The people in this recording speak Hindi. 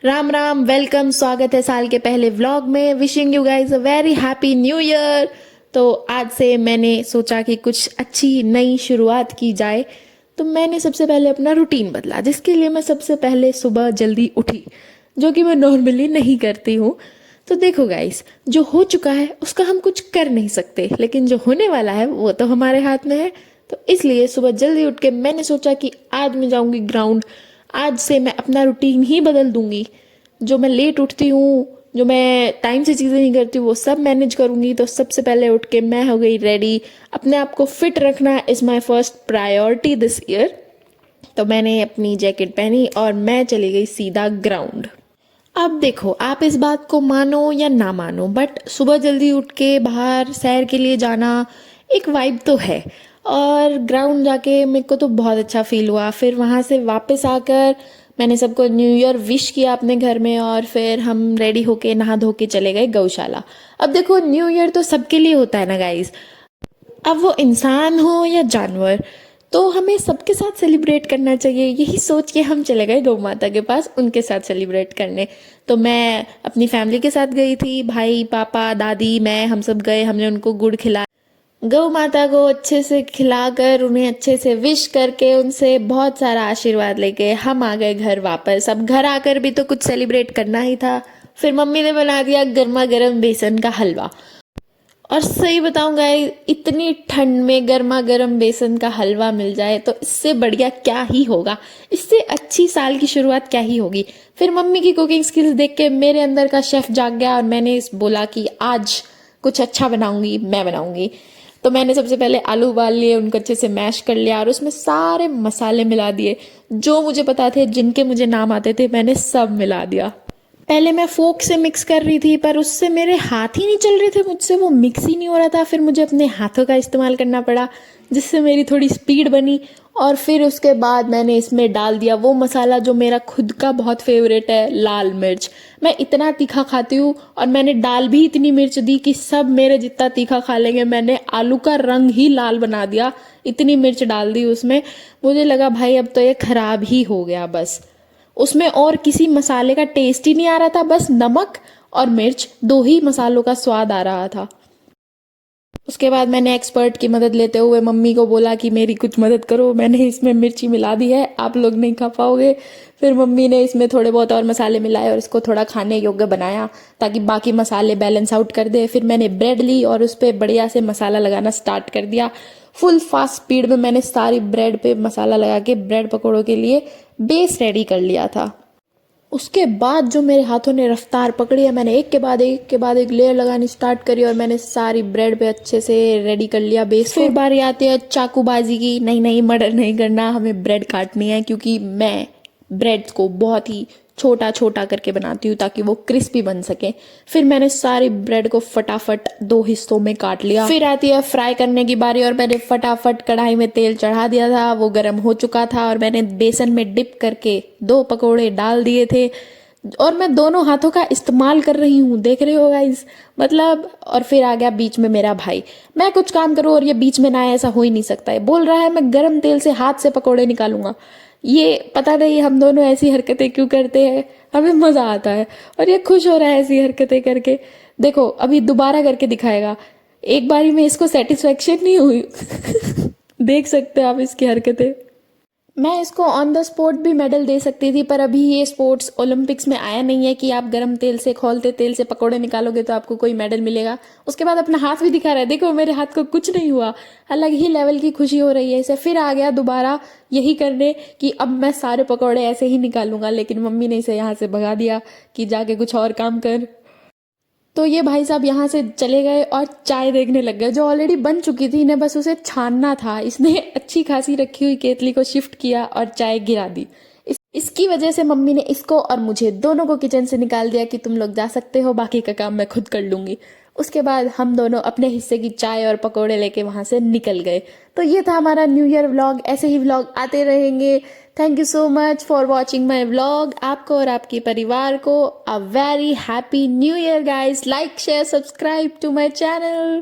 राम राम, वेलकम, स्वागत है साल के पहले व्लॉग में। Wishing you guys a very happy new year. तो आज से मैंने सोचा कि कुछ अच्छी नई शुरुआत की जाए। तो मैंने सबसे पहले अपना रूटीन बदला, जिसके लिए मैं सबसे पहले सुबह जल्दी उठी, जो कि मैं नॉर्मली नहीं करती हूँ। तो देखो गाइस, जो हो चुका है उसका हम कुछ कर नहीं सकते, लेकिन जो होने वाला है वो तो हमारे हाथ में है। तो इसलिए सुबह जल्दी उठ के मैंने सोचा कि आज मैं जाऊंगी ग्राउंड। आज से मैं अपना रूटीन ही बदल दूंगी। जो मैं लेट उठती हूँ, जो मैं टाइम से चीज़ें नहीं करती हूँ, वो सब मैनेज करूंगी। तो सबसे पहले उठ के मैं हो गई रेडी। अपने आप को फिट रखना is my first priority this year. तो मैंने अपनी जैकेट पहनी और मैं चली गई सीधा ग्राउंड। अब देखो, आप इस बात को मानो या ना मानो, बट सुबह जल्दी उठ के बाहर सैर के लिए जाना एक वाइब तो है। और ग्राउंड जाके मेरे को तो बहुत अच्छा फील हुआ। फिर वहाँ से वापस आकर मैंने सबको न्यू ईयर विश किया अपने घर में, और फिर हम रेडी होके नहा धो के चले गए गौशाला। अब देखो, न्यू ईयर तो सबके लिए होता है ना गाइज। अब वो इंसान हो या जानवर, तो हमें सबके साथ सेलिब्रेट करना चाहिए। यही सोच के हम चले गए गौ माता के पास, उनके साथ सेलिब्रेट करने। तो मैं अपनी फैमिली के साथ गई थी, भाई, पापा, दादी, मैं, हम सब गए। हमने उनको गुड़ खिलाया, गौ माता को अच्छे से खिलाकर, उन्हें अच्छे से विश करके, उनसे बहुत सारा आशीर्वाद लेके हम आ गए घर वापस। अब घर आकर भी तो कुछ सेलिब्रेट करना ही था। फिर मम्मी ने बना दिया गर्मा गर्म बेसन का हलवा। और सही बताऊं गाइस, इतनी ठंड में गर्मा गर्म बेसन का हलवा मिल जाए तो इससे बढ़िया क्या ही होगा। इससे अच्छी साल की शुरुआत क्या ही होगी। फिर मम्मी की कुकिंग स्किल्स देख के मेरे अंदर का शेफ जाग गया, और मैंने बोला कि आज कुछ अच्छा बनाऊंगी, मैं बनाऊंगी। तो मैंने सबसे पहले आलू उबाल लिए, उनको अच्छे से मैश कर लिया और उसमें सारे मसाले मिला दिए। जो मुझे पता थे, जिनके मुझे नाम आते थे, मैंने सब मिला दिया। पहले मैं फोक से मिक्स कर रही थी, पर उससे मेरे हाथ ही नहीं चल रहे थे, मुझसे वो मिक्स ही नहीं हो रहा था। फिर मुझे अपने हाथों का इस्तेमाल करना पड़ा, जिससे मेरी थोड़ी स्पीड बनी। और फिर उसके बाद मैंने इसमें डाल दिया वो मसाला जो मेरा खुद का बहुत फेवरेट है, लाल मिर्च। मैं इतना तीखा खाती हूँ, और मैंने डाल भी इतनी मिर्च दी कि सब मेरे जितना तीखा खा लेंगे। मैंने आलू का रंग ही लाल बना दिया, इतनी मिर्च डाल दी उसमें। मुझे लगा भाई अब तो ये खराब ही हो गया बस। उसमें और किसी मसाले का टेस्ट ही नहीं आ रहा था, बस नमक और मिर्च, दो ही मसालों का स्वाद आ रहा था। उसके बाद मैंने एक्सपर्ट की मदद लेते हुए मम्मी को बोला कि मेरी कुछ मदद करो, मैंने इसमें मिर्ची मिला दी है, आप लोग नहीं खा पाओगे। फिर मम्मी ने इसमें थोड़े बहुत और मसाले मिलाए और इसको थोड़ा खाने योग्य बनाया, ताकि बाकी मसाले बैलेंस आउट कर दे। फिर मैंने ब्रेड ली और उस पर बढ़िया से मसाला लगाना स्टार्ट कर दिया। फुल फास्ट स्पीड में मैंने सारी ब्रेड पे मसाला लगा के ब्रेड पकौड़ों के लिए बेस रेडी कर लिया था। उसके बाद जो मेरे हाथों ने रफ्तार पकड़ी है, मैंने एक के बाद एक लेयर लगानी स्टार्ट करी, और मैंने सारी ब्रेड पे अच्छे से रेडी कर लिया बेस। फिर बारी आती है चाकूबाजी की। नहीं नहीं, मर्डर नहीं करना, हमें ब्रेड काटनी है, क्योंकि मैं ब्रेड को बहुत ही छोटा छोटा करके बनाती हूँ ताकि वो क्रिस्पी बन सके। फिर मैंने सारी ब्रेड को फटाफट दो हिस्सों में काट लिया। फिर आती है फ्राई करने की बारी, और मैंने फटाफट कढ़ाई में तेल चढ़ा दिया था, वो गर्म हो चुका था, और मैंने बेसन में डिप करके दो पकोड़े डाल दिए थे। और मैं दोनों हाथों का इस्तेमाल कर रही हूँ, देख रहे हो गाइस, मतलब। और फिर आ गया बीच में मेरा भाई। मैं कुछ काम करूँ और ये बीच में ना आए, ऐसा हो ही नहीं सकता है। बोल रहा है मैं गर्म तेल से हाथ से पकोड़े निकालूंगा। ये पता नहीं हम दोनों ऐसी हरकतें क्यों करते हैं, हमें मजा आता है, और ये खुश हो रहा है ऐसी हरकतें करके। देखो, अभी दोबारा करके दिखाएगा। एक बारी में इसको सेटिस्फेक्शन नहीं हुई। देख सकते हो आप इसकी हरकतें। मैं इसको ऑन द स्पॉट भी मेडल दे सकती थी, पर अभी ये स्पोर्ट्स ओलंपिक्स में आया नहीं है कि आप गर्म तेल से, खौलते तेल से पकोड़े निकालोगे तो आपको कोई मेडल मिलेगा। उसके बाद अपना हाथ भी दिखा रहा है, देखो मेरे हाथ को कुछ नहीं हुआ। अलग ही लेवल की खुशी हो रही है इसे। फिर आ गया दोबारा यही करने कि अब मैं सारे पकोड़े ऐसे ही निकालूंगा, लेकिन मम्मी ने इसे यहाँ से भगा दिया कि जाके कुछ और काम कर। तो ये भाई साहब यहाँ से चले गए और चाय देखने लग गए, जो ऑलरेडी बन चुकी थी, इन्हें बस उसे छानना था। इसने अच्छी खासी रखी हुई केतली को शिफ्ट किया और चाय गिरा दी। इसकी वजह से मम्मी ने इसको और मुझे दोनों को किचन से निकाल दिया कि तुम लोग जा सकते हो, बाकी का काम मैं खुद कर लूंगी। उसके बाद हम दोनों अपने हिस्से की चाय और पकोड़े लेके वहां से निकल गए। तो ये था हमारा न्यू ईयर व्लॉग। ऐसे ही व्लॉग आते रहेंगे। Thank you so much for watching my vlog. आपको और आपके परिवार को a very happy new year guys. Like, share, subscribe to my channel.